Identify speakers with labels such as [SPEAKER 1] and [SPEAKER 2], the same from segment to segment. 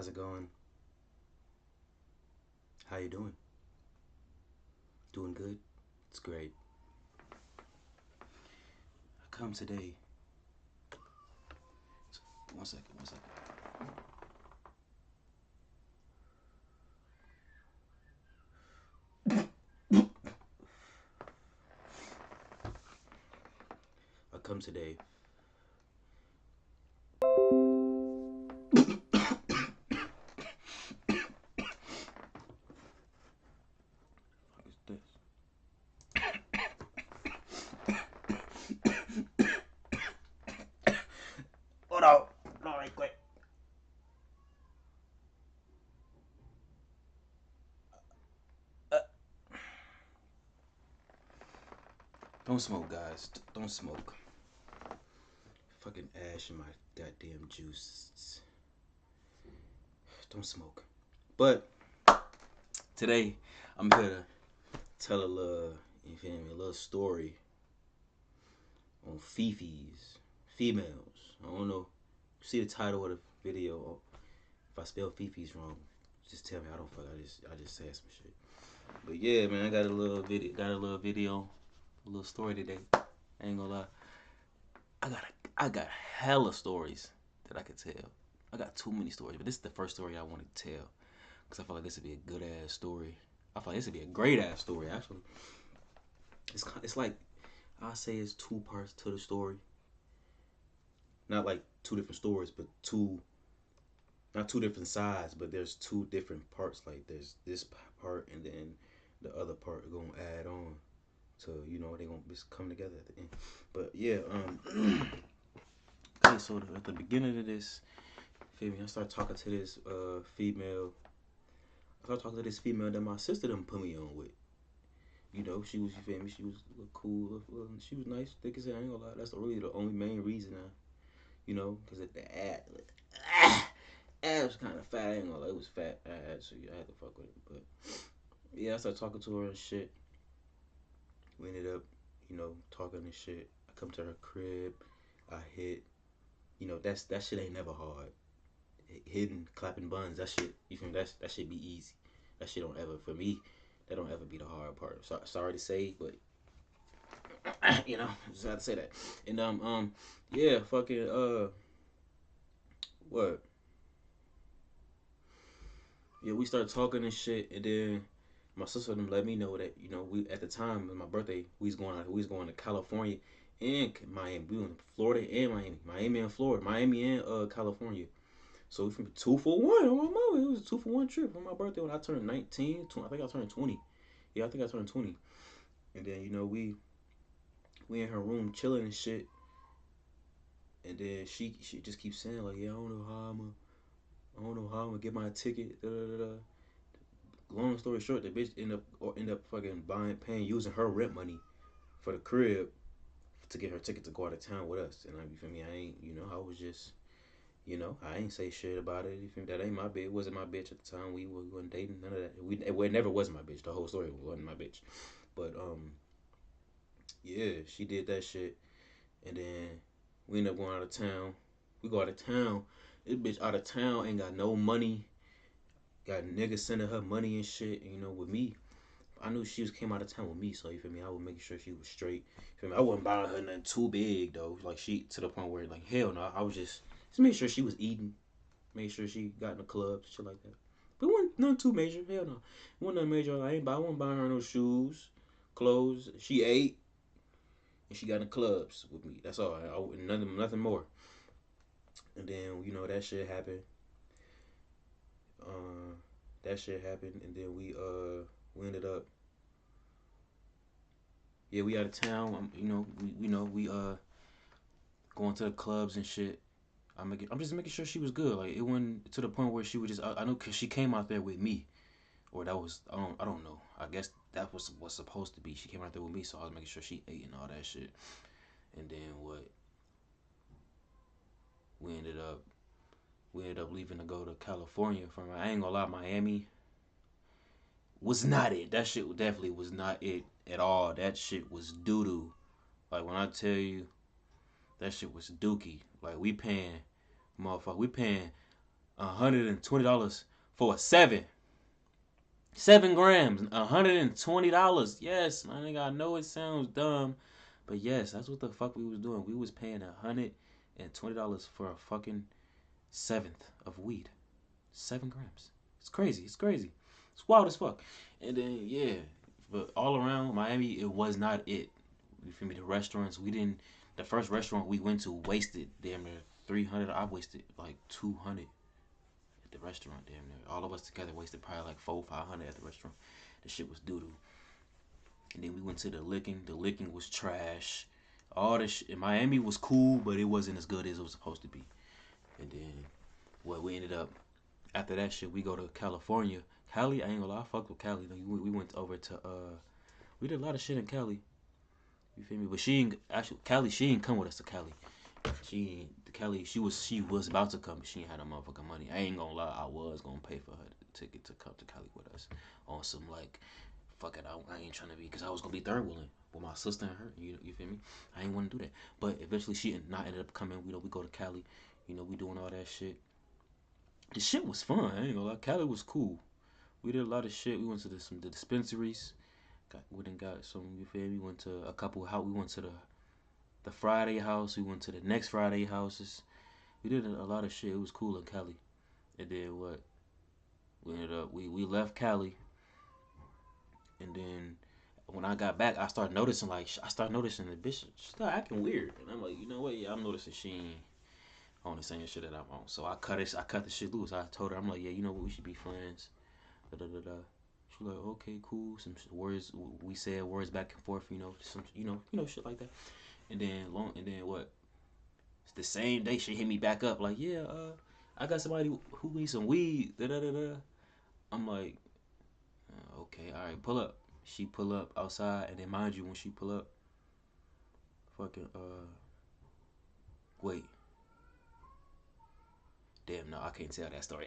[SPEAKER 1] How's it going? How you doing? Doing good? It's great. I come today. One second, one second. I come today. What is this? Hold on. No, right quick. Uh, don't smoke, guys. Don't smoke. Fucking ash in my goddamn juice. Don't smoke. But today, I'm here to tell a little, you feel me, a little story on feefees, females. I don't know. See the title of the video. If I spell feefees wrong, just tell me. I don't fuck. I just said some shit. But yeah, man, I got a little video. A little story today. I ain't gonna lie. I got hella stories that I could tell. I got too many stories, but this is the first story I want to tell because I feel like this would be a good ass story. I feel like this would be a great ass story actually. It's like I say it's two parts to the story. Not like two different stories, but not two different sides, but there's two different parts. Like there's this part and then the other part gonna add on to they gonna just come together at the end. But yeah, okay. So at the beginning of this, feel me? I start talking to this female. I started talking to this female that my sister done put me on with. She was, you feel me? She was cool. She was nice. Thick as hell. I ain't gonna lie. That's really the only main reason because the ad, ad was kind of fat. I ain't gonna lie. It was fat ad, so I had to fuck with it. But yeah, I started talking to her and shit. We ended up, talking and shit. I come to her crib. I hit. That shit ain't never hard. Hitting, clapping buns. That shit. You feel me? That shit be easy. That shit don't ever for me. That don't ever be the hard part. Sorry to say, but just had to say that. And yeah, fucking what? Yeah, we started talking and shit, and then my sister them let me know that we at the time of my birthday we was going to California and Miami. We went to Florida and Miami and Florida, Miami and California. So we from 2 for 1 on my mama. It was a 2 for 1 trip for my birthday when I turned 19. I think I turned 20. Yeah, I think I turned 20. And then we in her room chilling and shit. And then she just keeps saying like, yeah, I don't know how I'm gonna get my ticket. Da, da, da, da. Long story short, the bitch end up fucking paying using her rent money for the crib to get her ticket to go out of town with us. And you feel me? I ain't I was just I ain't say shit about it. You feel me? That ain't my bitch. It wasn't my bitch at the time. We wasn't dating. None of that. It never was my bitch. The whole story wasn't my bitch. But yeah, she did that shit, and then we end up going out of town. We go out of town. This bitch out of town ain't got no money. Got niggas sending her money and shit. And, with me, I knew she came out of town with me, so you feel me? I was making sure she was straight. You feel me? I wasn't buying her nothing too big though. Like she to the point where like hell no. I was just make sure she was eating, make sure she got in the club, shit like that. But it wasn't nothing too major. Hell no. It wasn't nothing major. I wasn't buying her no shoes, clothes. She ate and she got in the clubs with me. That's all. Nothing more. And then that shit happened. Uh, that shit happened, and then we ended up we out of town. We going to the clubs and shit. I'm just making sure she was good. Like it went to the point where she was just. I know because she came out there with me, or that was I don't know. I guess that was what's supposed to be. She came out there with me, so I was making sure she ate and all that shit. And then what? We ended up we ended up leaving to go to California. From I ain't gonna lie, Miami was not it. That shit definitely was not it at all. That shit was doo doo. Like when I tell you that shit was dookie. Like we paying, motherfucker, we paying. $120 for a 7 grams, $120. Yes, my nigga, I know it sounds dumb, but yes, that's what the fuck we was doing. We was paying $120 for a fucking seventh of weed. 7 grams. It's crazy. It's crazy. It's wild as fuck. And then yeah, but all around Miami, it was not it. You feel me? The restaurants we didn't. The first restaurant we went to wasted damn near 300. I wasted like 200 at the restaurant. Damn near all of us together wasted probably like 400, 500 at the restaurant. The shit was doo doo. And then we went to the licking. The licking was trash. All this shit in Miami was cool, but it wasn't as good as it was supposed to be. And then what we ended up after that shit, we go to California. Cali, I ain't gonna lie, I fucked with Cali. Like, we went over to we did a lot of shit in Cali. You feel me? But she ain't actually Cali. She ain't come with us to Cali. She ain't the Cali. She was about to come, but she ain't had no motherfucking money. I ain't gonna lie, I was gonna pay for her ticket to come to Cali with us on some like fuck it. I ain't trying to be because I was gonna be third wheeling with my sister and her. You feel me? I ain't want to do that. But eventually she ended up coming. We go to Cali. We doing all that shit. The shit was fun. I ain't gonna lie. Cali was cool. We did a lot of shit. We went to the dispensaries. We done got some. You feel me? We went to a couple. How we went to the Friday house. We went to the next Friday houses. We did a lot of shit. It was cool in Cali. And then what? We ended up we left Cali, and then when I got back, I started noticing the bitch start acting weird, and I'm like, you know what? Yeah, I'm noticing she ain't on the same shit that I'm on. So I cut it. I cut the shit loose. I told her, I'm like, yeah, you know what? We should be friends. Da da da da. She like, okay, cool. Some words we said words back and forth. Some shit like that. And then what? It's the same day she hit me back up like, yeah, I got somebody who needs some weed. Da da da da. I'm like, okay, all right, pull up. She pull up outside, and then mind you, when she pull up, fucking wait, damn, no, I can't tell that story.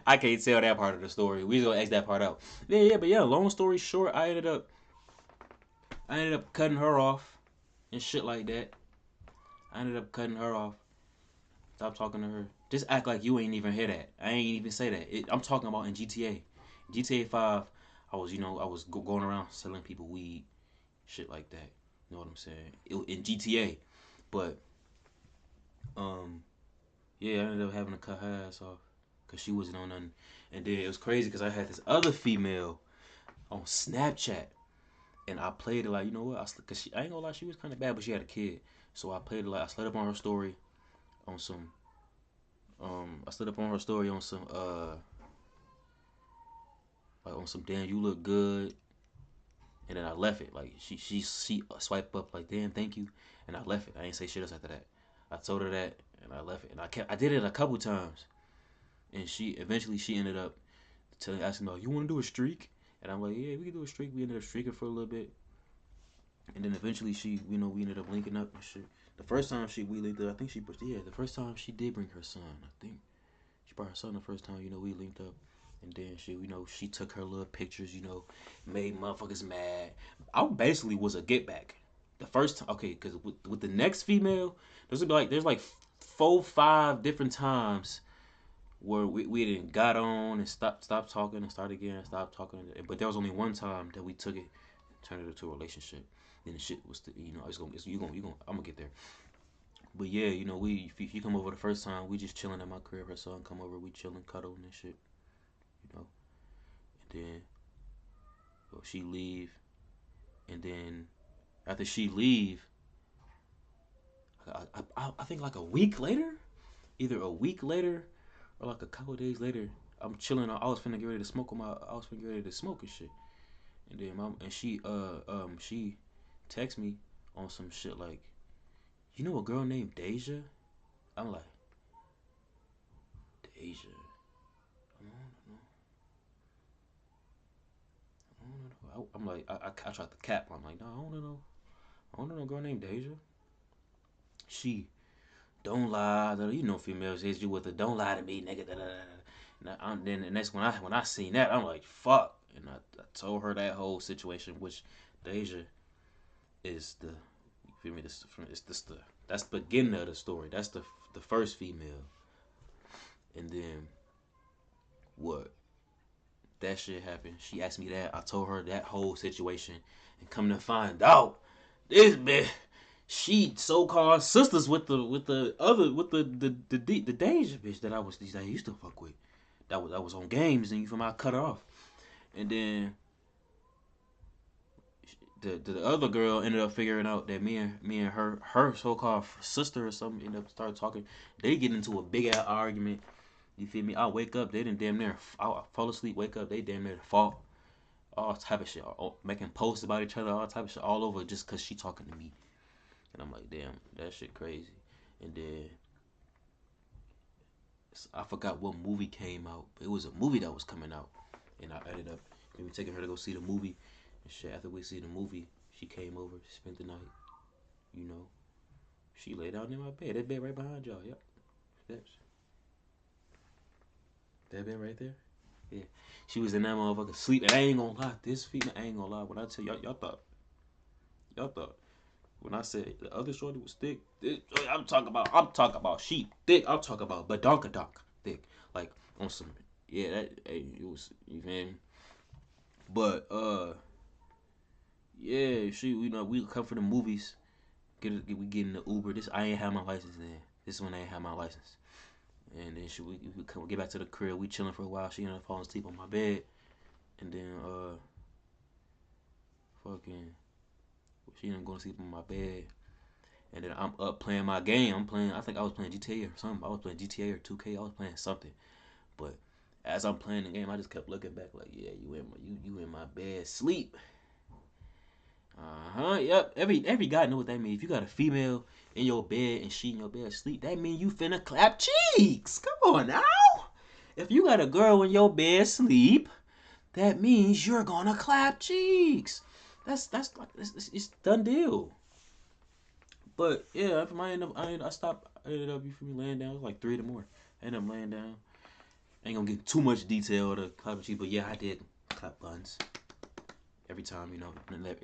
[SPEAKER 1] I can't tell that part of the story. We just gonna X that part out. But yeah. Long story short, I ended up cutting her off and shit like that. I ended up cutting her off. Stop talking to her. Just act like you ain't even hear that. I ain't even say that. I'm talking about in GTA. GTA 5, I was going around selling people weed, shit like that. You know what I'm saying? In GTA, but um, yeah, I ended up having to cut her ass off because she wasn't on nothing. And then it was crazy because I had this other female on Snapchat, and I played it like, you know what? Cause I ain't gonna lie, she was kind of bad, but she had a kid. So I played it like I slid up on her story on some I slid up on her story on some like on some damn you look good, and then I left it like she swiped up like damn thank you, and I left it. I ain't say shit else after that. I told her that and I left it, and I did it a couple times, and she ended up asking me, you want to do a streak? And I'm like, yeah, we can do a streak. We ended up streaking for a little bit, and then eventually we ended up linking up and shit. The first time we linked up, I think the first time she did bring her son. I think she brought her son the first time. We linked up, and then she took her little pictures. Made motherfuckers mad. I basically was a get back. The first time, okay, because with the next female, there's like 4, 5 different times where we didn't got on and stop talking and start again, stop talking. But there was only one time that we took it, turned it into a relationship. Then the shit was, I'm gonna get there. But yeah, if you come over the first time, we just chilling at my crib. Her son come over, we chilling, cuddling and shit, you know. And then she leave, and then after she leave, I think like a week later, either a week later or like a couple of days later, I'm chilling. I was finna get ready to smoke I was finna get ready to smoke and shit. And then she text me on some shit like, you know a girl named Deja? I'm like, Deja. I don't know. I don't know. I'm like, I tried to cap. I'm like, no, I don't know. I don't know a girl named Deja. She don't lie. Females hit you with a don't lie to me, nigga. Da, da, da. Then the next when I seen that, I'm like, fuck. And I told her that whole situation, which Deja is the you feel me? This the that's the beginning of the story. That's the first female. And then what? That shit happened. She asked me that. I told her that whole situation, and come to find out, this bitch, she so called sisters with the other with the Deja bitch that I used to fuck with. That was on games, and you from I cut her off, and then the other girl ended up figuring out that me and her so called sister or something ended up start talking. They get into a big ass argument. You feel me? I wake up, they didn't damn near. I fall asleep, wake up, they damn near fought. All type of shit, making posts about each other, all type of shit, all over just cause she talking to me. And I'm like, damn, that shit crazy. And then I forgot what movie came out. It was a movie that was coming out, and I ended up maybe taking her to go see the movie. And shit, after we see the movie, she came over, spent the night. You know, she laid down in my bed. That bed right behind y'all. Yep, steps. That bed right there. Yeah, she was in that motherfucker sleep. And I ain't gonna lie, this female, I ain't gonna lie. When I tell y'all thought when I said the other shorty was thick, I'm talking about sheep thick. I'm talking about badonkadonk thick, like on some yeah. That hey, it was you feel me? But yeah, we come for the movies. We get in the Uber. This I ain't have my license then. This one I ain't have my license. And then we come get back to the crib. We chilling for a while. She ended up falling asleep on my bed, and then fucking she ended up going to sleep on my bed. And then I'm up playing my game. I'm playing. I think I was playing GTA or something. I was playing GTA or 2K. I was playing something. But as I'm playing the game, I just kept looking back like, yeah, you in my bed sleep. Yep. Every guy know what that means. If you got a female in your bed and she in your bed sleep, that means you finna clap cheeks. Come on now. If you got a girl in your bed sleep, that means you're gonna clap cheeks. That's like it's done deal. But yeah, from my end up, I stopped. I ended up, you feel me, laying down. It was like 3 in the morning. I ended up laying down. I ain't gonna get too much detail of the clapping cheeks, but yeah, I did clap buns every time. You know,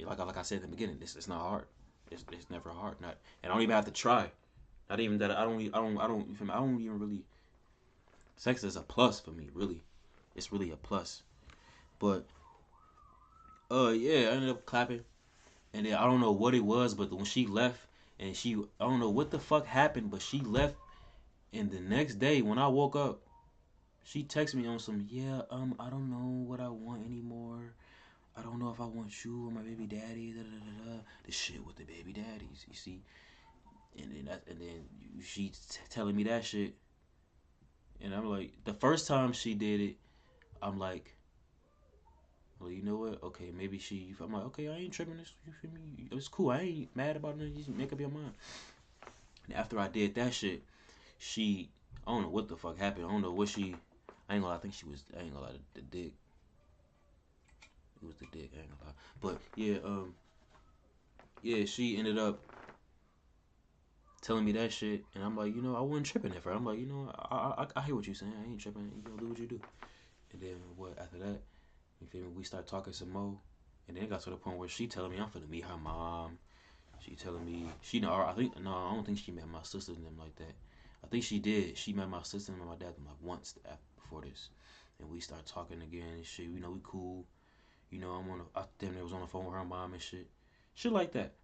[SPEAKER 1] like I said in the beginning, it's not hard. It's never hard. Not, and I don't even have to try. Not even that. I don't. You feel me? I don't even really. Sex is a plus for me. Really, it's really a plus. But yeah, I ended up clapping, and then I don't know what it was, but when she left, and I don't know what the fuck happened, but she left. And the next day when I woke up, she texted me on some, yeah, I don't know what I want anymore. I don't know if I want you or my baby daddy. Da, da, da, da. The shit with the baby daddies, you see. And then she telling me that shit, and I'm like, the first time she did it, I'm like, well, you know what? Okay, maybe she. I'm like, okay, I ain't tripping. This, you feel me? It's cool. I ain't mad about it. Just make up your mind. And after I did that shit, she, I don't know what the fuck happened. I don't know what she. I ain't gonna lie. I think she was. I ain't gonna lie. The dick. It was the dick. I ain't gonna lie. But yeah, yeah, she ended up telling me that shit, and I'm like, I wasn't tripping at first. I'm like, I hear what you saying. I ain't tripping. You gonna do what you do. And then what? After that, you feel me? We start talking some more, and then it got to the point where she telling me I'm finna meet her mom. She telling me she know. I think no, I don't think she met my sister and them like that. I think she did. She met my sister and my dad them like once after, before this, and we start talking again and shit. We cool. I damn near was on the phone with her mom and shit like that.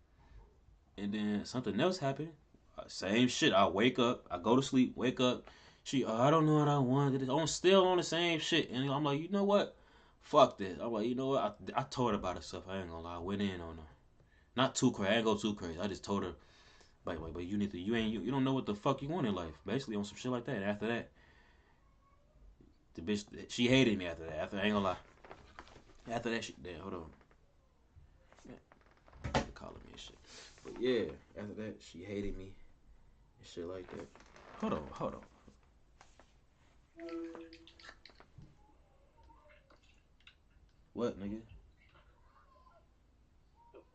[SPEAKER 1] And then something else happened. Same shit. I wake up. I go to sleep. Wake up. She, I don't know what I want. I'm still on the same shit. And I'm like, you know what? Fuck this. I'm like, you know what? I told her about herself. I ain't gonna lie. I went in on her. Not too crazy. I ain't go too crazy. I just told her, but you need to. You don't know what the fuck you want in life. Basically on some shit like that. And after that, the bitch, she hated me after that. After I ain't gonna lie. After that, damn, hold on. Yeah, calling me and shit. But yeah, after that, she hated me and shit like that. Hold on. What, nigga?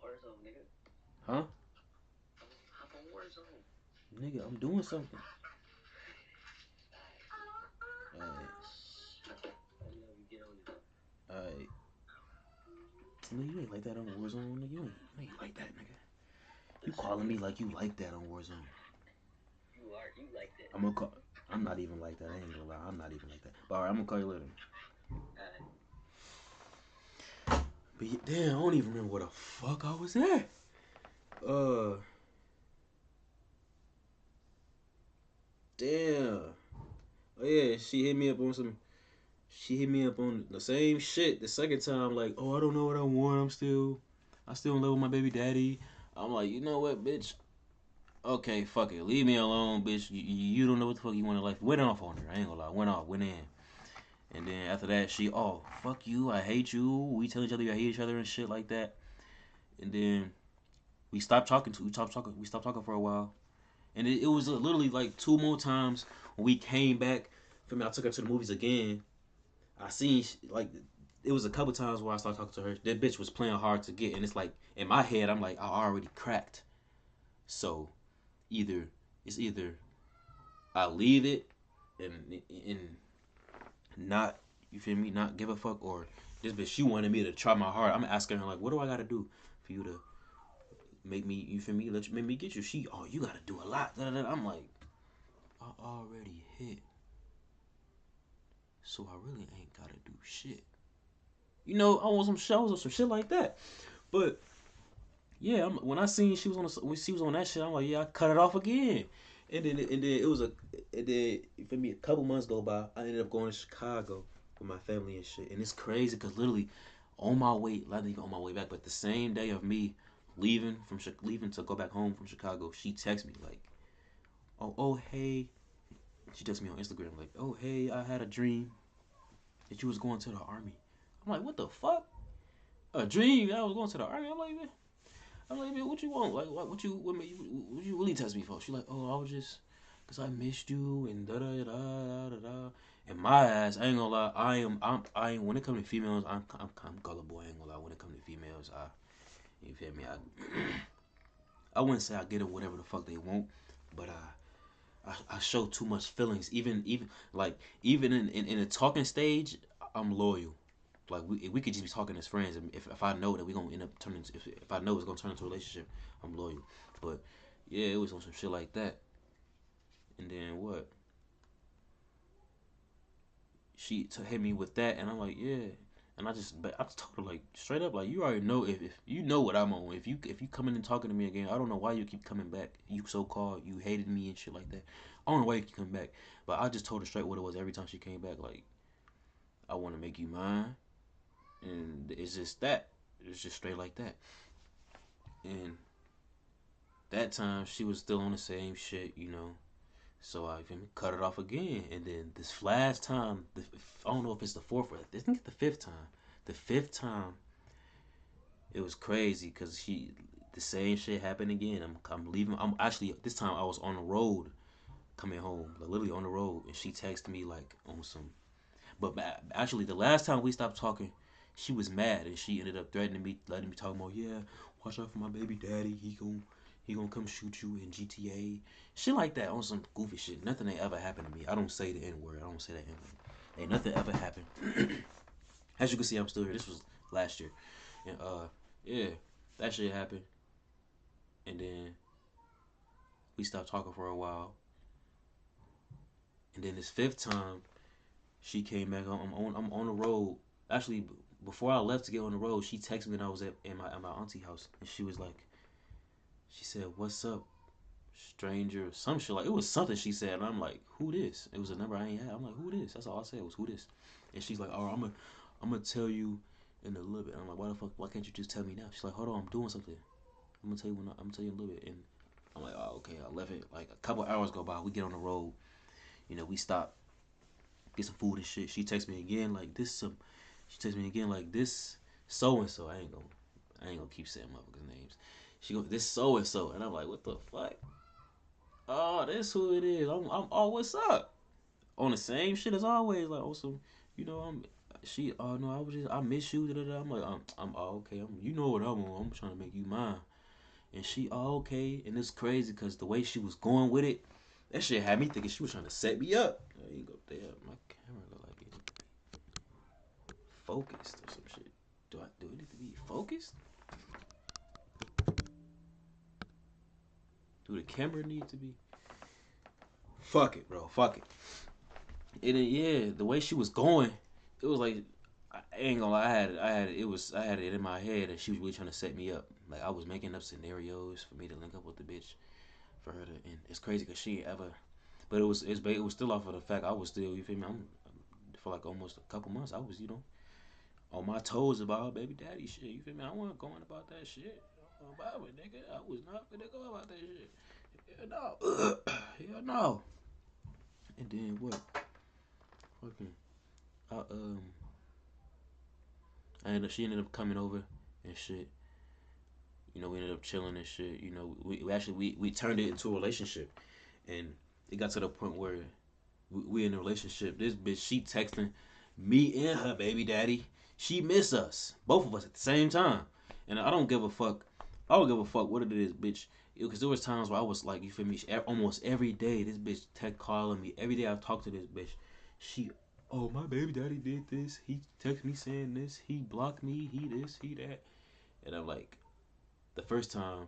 [SPEAKER 1] Warzone, nigga. Huh? Hop on Warzone. Nigga, I'm doing something. Alright. Alright. Nigga, you ain't like that on Warzone, nigga. You ain't like that, nigga. You calling me like you like that on Warzone. You like that. I'm gonna call. I'm not even like that. I ain't gonna lie. I'm not even like that. But alright, I'm gonna call you later. But damn, I don't even remember where the fuck I was at. Uh, damn. Oh yeah, she hit me up on some. She hit me up on the same shit the second time. Like, oh, I don't know what I want. I still in love with my baby daddy. I'm like, you know what, bitch? Okay, fuck it. Leave me alone, bitch. You don't know what the fuck you want in life. Went off on her. I ain't gonna lie. Went in. And then after that, oh, fuck you. I hate you. We tell each other I hate each other and shit like that. And then we stopped talking. We stopped talking for a while. And it was literally like 2 more times when we came back. For me, I took her to the movies again. I seen like it was a couple times where I started talking to her. That bitch was playing hard to get, and it's like in my head, I'm like, I already cracked. So either it's either I leave it and not, you feel me, not give a fuck, or this bitch she wanted me to try my heart. I'm asking her like, what do I gotta do for you to make me, you feel me, make me get you? Oh, you gotta do a lot. I'm like, I already hit, so I really ain't gotta do shit. I want some shows or some shit like that. But yeah, when I seen when she was on that shit, I'm like, yeah, I cut it off again. And then it was and then for me, a couple months go by, I ended up going to Chicago with my family and shit. And it's crazy because literally on my way, not even on my way back, but the same day of me leaving to go back home from Chicago, she texted me like, oh hey, she texted me on Instagram like, oh hey, I had a dream that you was going to the army. I'm like, what the fuck? A dream that I was going to the army? Man, what you want? Like, what you really text me for? She like, oh, I was just, cause I missed you and da da da da da. And my ass, I ain't gonna lie, I ain't. When it comes to females, I'm gullible. I ain't gonna lie. When it comes to females, you feel me? I wouldn't say I get them whatever the fuck they want, but I show too much feelings. Even in a talking stage, I'm loyal. Like we could just be talking as friends, and if I know that we gonna end up turning, if I know it's gonna turn into a relationship, I'm loyal. But yeah, it was on some shit like that. And then what? Hit me with that, and I'm like, yeah. And I just told her like straight up, like you already know if you know what I'm on. If you coming and talking to me again, I don't know why you keep coming back. You so called you hated me and shit like that. I don't know why you keep coming back. But I just told her straight what it was every time she came back. Like I want to make you mine, and it's just that. It's just straight like that. And that time she was still on the same shit. So I cut it off again, and then this last time, I don't know if it's the fourth or I think it's the fifth time. The fifth time, it was crazy because the same shit happened again. I'm leaving. I'm actually this time I was on the road coming home, like literally on the road, and she texted me like on some. But actually, the last time we stopped talking, she was mad and she ended up threatening me, letting me talk more. Yeah, watch out for my baby daddy. He gonna come shoot you in GTA. Shit like that on some goofy shit. Nothing ain't ever happened to me. I don't say the N word. I don't say that N word. Ain't nothing ever happened. As you can see, I'm still here. This was last year, and yeah, that shit happened. And then we stopped talking for a while. And then this fifth time, she came back. I'm on the road. Actually, before I left to get on the road, she texted me and I was at my auntie house, and she was like, she said, "What's up, stranger?" Some shit like it was something she said, and I'm like, "Who this?" It was a number I ain't had. I'm like, "Who this?" That's all I said was, "Who this?" And she's like, "Oh, I'm gonna tell you in a little bit." I'm like, "Why the fuck? Why can't you just tell me now?" She's like, "Hold on, I'm doing something. I'm gonna tell you I'm gonna tell you in a little bit." And I'm like, "Oh, okay." I left it. Like a couple hours go by. We get on the road. We stop, get some food and shit. She texts me again like this. She texts me again like this. So and so. I ain't gonna keep saying motherfuckers' names. She go this so and so, and I'm like, what the fuck? Oh, that's who it is. Oh, what's up? On the same shit as always. Like, also, I'm. She, oh no, I miss you. Da, da, da. I'm like, oh, okay. You know what I'm on. I'm trying to make you mine. And she, oh, okay. And it's crazy because the way she was going with it, that shit had me thinking she was trying to set me up. There you go. There, my camera look like it focused or some shit. Do it need to be focused? Do the camera need to be Fuck it, bro. Fuck it. And then, yeah, the way she was going, it was like I ain't gonna lie. I had it in my head that she was really trying to set me up. Like I was making up scenarios for me to link up with the bitch for her to. And it's crazy because she ain't ever. But it was still off of the fact I was still, you feel me? For like almost a couple months I was, on my toes about baby daddy shit. You feel me? I wasn't going about that shit. About it, nigga. I was not gonna go about that shit. Hell no. Hell no. And then what? Fucking. I she ended up coming over and shit. We ended up chilling and shit. We actually we turned it into a relationship, and it got to the point where we in a relationship. This bitch, she texting me and her baby daddy. She miss us, both of us at the same time, and I don't give a fuck. I don't give a fuck what it is, bitch. Because there was times where I was like, you feel me? Almost every day, this bitch text calling me. Every day I talk to this bitch. She, oh my baby daddy did this. He text me saying this. He blocked me. He this. He that. And I'm like, the first time,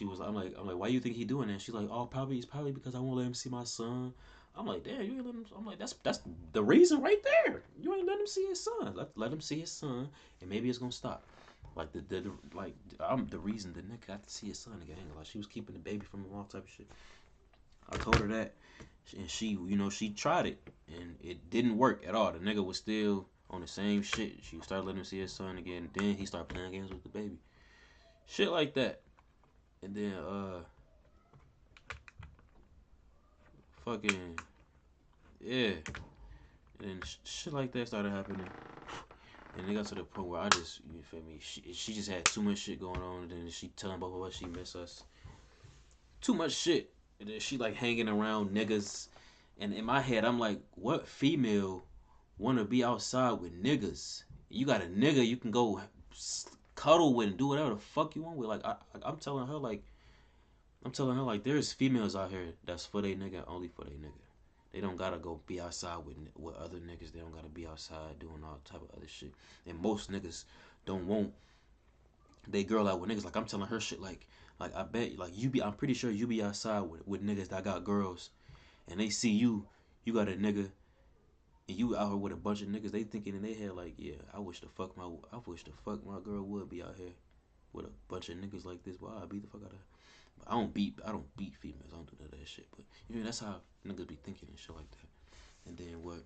[SPEAKER 1] I'm like, why you think he doing that? She's like, oh, it's probably because I won't let him see my son. I'm like, damn, you ain't let him. I'm like, that's the reason right there. You ain't let him see his son. Let him see his son, and maybe it's gonna stop. Like I'm the reason the nigga got to see his son again. Like she was keeping the baby from him, all type of shit. I told her that, and she tried it, and it didn't work at all. The nigga was still on the same shit. She started letting him see his son again. Then he started playing games with the baby, shit like that. And then fucking yeah, and then shit like that started happening. And it got to the point where I just, you feel me? She just had too much shit going on, and then she telling both of us she miss us. Too much shit. And then she like hanging around niggas. And in my head, I'm like, what female wanna be outside with niggas? You got a nigga you can go cuddle with and do whatever the fuck you want with. Like I'm telling her like there's females out here that's for they nigga, only for they nigga. They don't gotta go be outside with other niggas. They don't gotta be outside doing all type of other shit. And most niggas don't want they girl out with niggas. Like I'm telling her shit like I bet like I'm pretty sure you be outside with niggas that got girls, and they see you got a nigga, and you out here with a bunch of niggas. They thinking in their head like, yeah, I wish the fuck my girl would be out here with a bunch of niggas like this. Well, I beat the fuck out of her. I don't beat females. I don't do none of that shit. But that's how niggas be thinking and shit like that. And then what?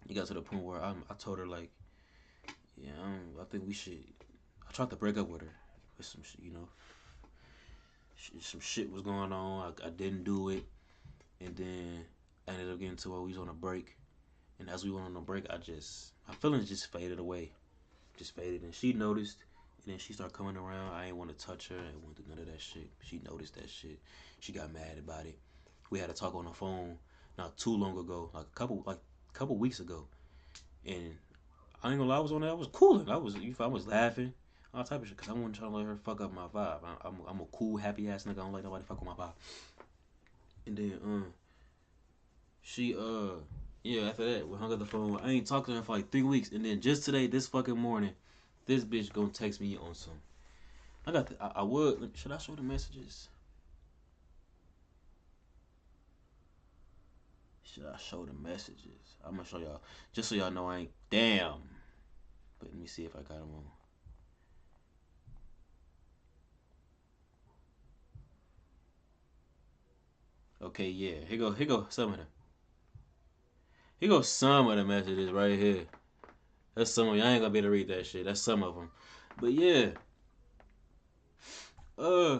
[SPEAKER 1] It got to the point where I told her like, yeah, I think we should. I tried to break up with her with some shit, some shit was going on. I didn't do it, and then I ended up getting to where we was on a break. And as we went on a break, my feelings just faded away, just faded. And she noticed, and then she started coming around. I ain't want to touch her. I ain't want to do none of that shit. She noticed that shit. She got mad about it. We had a talk on the phone not too long ago, like a couple weeks ago, and I ain't gonna lie, I was on there. I was cooling. I was laughing, all type of shit, cause I wasn't trying to let her fuck up my vibe. I'm a cool, happy ass nigga. I don't let nobody fuck with my vibe. And then she yeah, after that we hung up the phone. I ain't talked to her for like 3 weeks, and then just today, this fucking morning, this bitch gonna text me on some. I would. Should I show the messages? Should I show the messages? I'm gonna show y'all just so y'all know I ain't damn. But let me see if I got them on. Okay, yeah. Here go some of them. Here go some of the messages right here. That's some of you. I ain't gonna be able to read that shit. That's some of them. But yeah, uh,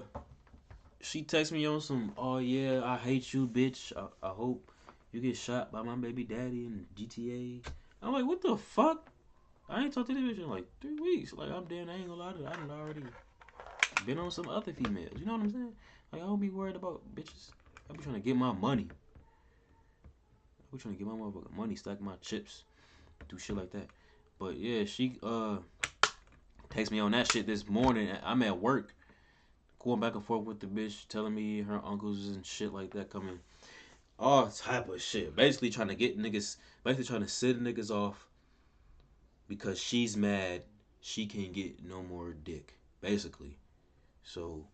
[SPEAKER 1] she text me on some. Oh yeah, I hate you, bitch. I hope you get shot by my baby daddy in GTA. I'm like, what the fuck? I ain't talked to this bitch in like 3 weeks. Like I'm damn, I ain't gonna lie to you. I done already been on some other females. You know what I'm saying? Like I don't be worried about bitches. I be trying to get my money. I be trying to get my motherfucking money, stack my chips, do shit like that. But yeah, she text me on that shit this morning. I'm at work, going back and forth with the bitch, telling me her uncles and shit like that coming, all type of shit. Basically trying to get niggas, basically trying to sit niggas off because she's mad she can't get no more dick. Basically, so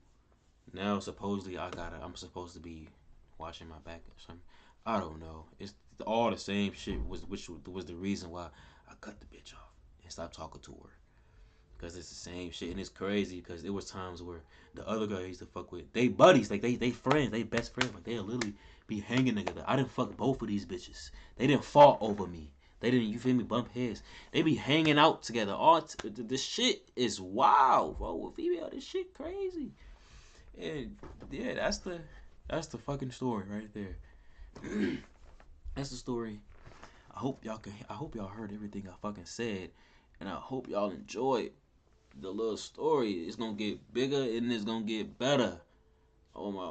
[SPEAKER 1] now supposedly I'm supposed to be watching my back or something. I don't know. It's all the same shit. Which was the reason why I cut the bitch off and stopped talking to her. Cause it's the same shit, and it's crazy. Cause there was times where the other girl I used to fuck with, they buddies, like they friends, they best friends, like they'll literally be hanging together. I didn't fuck both of these bitches. They didn't fall over me. They didn't, you feel me, bump heads. They be hanging out together. The shit is wild, bro. With female, this shit crazy. And yeah, that's the fucking story right there. That's the story. I hope y'all heard everything I fucking said, and I hope y'all enjoyed the little story. It's gonna get bigger and it's gonna get better. Oh my